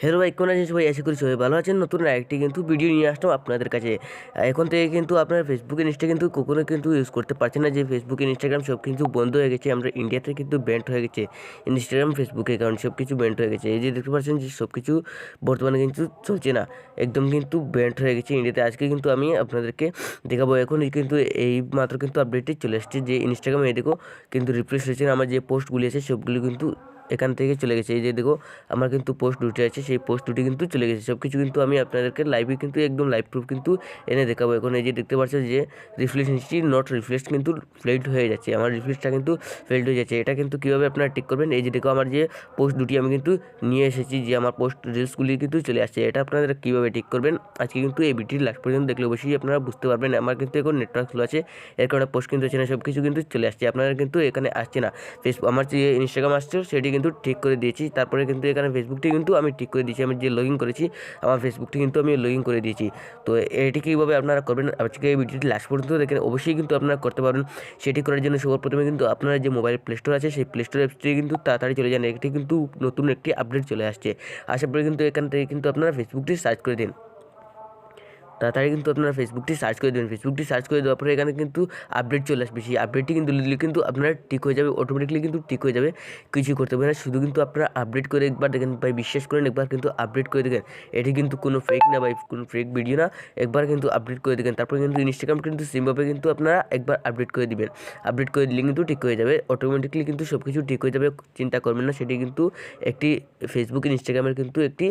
Hello ভাই, কোন আছেন সবাই? আশা করি সবাই ভালো আছেন। নতুন আরেকটি কিন্তু ভিডিও নিয়ে আসলাম আপনাদের কাছে। এখন থেকে কিন্তু আপনার ফেসবুক, ইনস্টা কিন্তু কখনো কিন্তু ইউজ করতে পারছেন না, যে ফেসবুক, ইনস্টাগ্রাম সব কিন্তু বন্ধ হয়ে গেছে। আমরা ইন্ডিয়াতে কিন্তু ব্যান্ড হয়ে গেছে ইনস্টাগ্রাম, ফেসবুক অ্যাকাউন্ট সব কিছু ব্যান্ড হয়ে গেছে। এই যে দেখতে পাচ্ছেন যে সব কিছু বর্তমানে কিন্তু চলছে না, একদম কিন্তু ব্যান্ড হয়ে গেছে ইন্ডিয়াতে। আজকে কিন্তু আমি আপনাদেরকে দেখাবো। এখন কিন্তু এই মাত্র কিন্তু আপডেটটি চলে আসছে যে ইনস্টাগ্রামে দেখো কিন্তু রিফ্রেশ হয়েছে, আমার যে পোস্টগুলি আছে সবগুলো কিন্তু এখান থেকে চলে গেছে। এই যে দেখো আমার কিন্তু পোস্ট দুটি আছে, সেই পোস্ট দুটি কিন্তু চলে গেছে। সব কিছু কিন্তু আমি আপনাদেরকে লাইভে কিন্তু একদম লাইভ প্রুফ কিন্তু এনে দেখাবো। এখন এই যে দেখতে পাচ্ছেন যে রিফ্রেশ হিস্ট্রি নট রিফ্রেশ কিন্তু ফেল্ড হয়ে যাচ্ছে, আমার রিফ্রেশটা কিন্তু ফেল্ড হয়ে যাচ্ছে। এটা কিন্তু কীভাবে আপনারা ঠিক করবেন, এই যে দেখো আমার যে পোস্ট দুটি আমি কিন্তু নিয়ে এসেছি, যে আমার পোস্ট রিলসগুলি কিন্তু চলে আসছে। এটা আপনারা কীভাবে ঠিক করবেন আজকে কিন্তু এই ভিডিওটি লাস্ট পর্যন্ত দেখলে অবশ্যই আপনারা বুঝতে পারবেন। আমার কিন্তু এখন নেটওয়ার্ক স্লো আছে, এর কারণে পোস্ট কিন্তু হচ্ছে না, সব কিছু কিন্তু চলে আসছে, আপনারা কিন্তু এখানে আসছে না। ফেসবুক আমার যে ইনস্টাগ্রাম আসছে সেটি কিন্তু ঠিক করে দিয়েছি, তারপরে কিন্তু এখানে ফেসবুকটি কিন্তু আমি ঠিক করে দিয়েছি। আমি যে লগ ইন করেছি আমার ফেসবুকটি কিন্তু আমি লগ ইন করে দিয়েছি। তো এটি কীভাবে আপনারা করবেন আজকে এই ভিডিওটি লাস্ট পর্যন্ত দেখেন, অবশ্যই কিন্তু আপনারা করতে পারবেন। সেটি করার জন্য সবার প্রথমে কিন্তু আপনারা যে মোবাইল প্লে স্টোর আছে সেই প্লে স্টোর অ্যাপসটি কিন্তু তাড়াতাড়ি চলে যান। এটি কিন্তু নতুন একটি আপডেট চলে আসছে। আসার পরে কিন্তু এখান থেকে কিন্তু আপনারা ফেসবুকটি সার্চ করে দিন। তাড়াতাড়ি কিন্তু আপনারা ফেসবুকটি সার্চ করে দেবেন। ফেসবুকটি সার্চ করে দেওয়ার পরে এখানে কিন্তু আপডেট চলে আসবে। সেই আপডেটটি কিন্তু দিলে কিন্তু আপনার ঠিক হয়ে যাবে, অটোমেটিকলি কিন্তু ঠিক হয়ে যাবে, কিছু করতে হবে না। শুধু কিন্তু আপনারা আপডেট করে একবার দেখেন ভাই, বিশ্বাস করেন একবার কিন্তু আপডেট করে দেখেন। এটি কিন্তু কোনো ফেক না ভাই, কোনো ফেক ভিডিও না। একবার কিন্তু আপডেট করে দেখেন, তারপরে কিন্তু ইনস্টাগ্রাম কিন্তু সেমভাবে কিন্তু আপনারা একবার আপডেট করে দিবেন। আপডেট করে দিলে কিন্তু ঠিক হয়ে যাবে, অটোমেটিকলি কিন্তু সব কিছু ঠিক হয়ে যাবে, চিন্তা করবেন না। সেটি কিন্তু একটি ফেসবুক, ইনস্টাগ্রামের কিন্তু একটি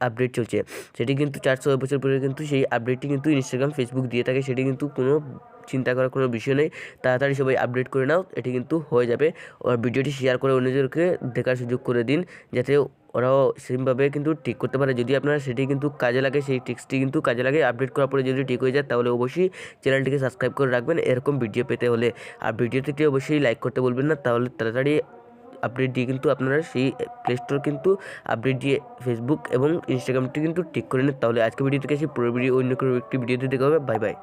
আপডেট চলছে, সেটি কিন্তু 400 বছর পরে কিন্তু সেই আপডেটটি কিন্তু ইনস্টাগ্রাম, ফেসবুক দিয়ে থাকে। সেটি কিন্তু কোনো চিন্তা করার কোনো বিষয় নেই। তাড়াতাড়ি সবাই আপডেট করে নাও, এটি কিন্তু হয়ে যাবে। আর ভিডিওটি শেয়ার করে অন্যদেরকে দেখার সুযোগ করে দিন, যাতে ওরাও সেমভাবে কিন্তু ঠিক করতে পারে। যদি আপনারা সেটি কিন্তু কাজে লাগে, সেই টিক্সটি কিন্তু কাজে লাগে, আপডেট করার পরে যদি ঠিক হয়ে যায়, তাহলে অবশ্যই চ্যানেলটিকে সাবস্ক্রাইব করে রাখবেন এরকম ভিডিও পেতে হলে। আর ভিডিওটিকে অবশ্যই লাইক করতে বলবেন না, তাহলে তাড়াতাড়ি আপডেট দিয়ে কিন্তু আপনারা সেই প্লে স্টোর কিন্তু আপডেট দিয়ে ফেসবুক এবং ইনস্টাগ্রামটি কিন্তু ঠিক করে নিন। তাহলে আজকে ভিডিও থেকে সেই পুরো ভিডিও অন্য কোনো একটি ভিডিওতে দেখা হবে। Bye bye.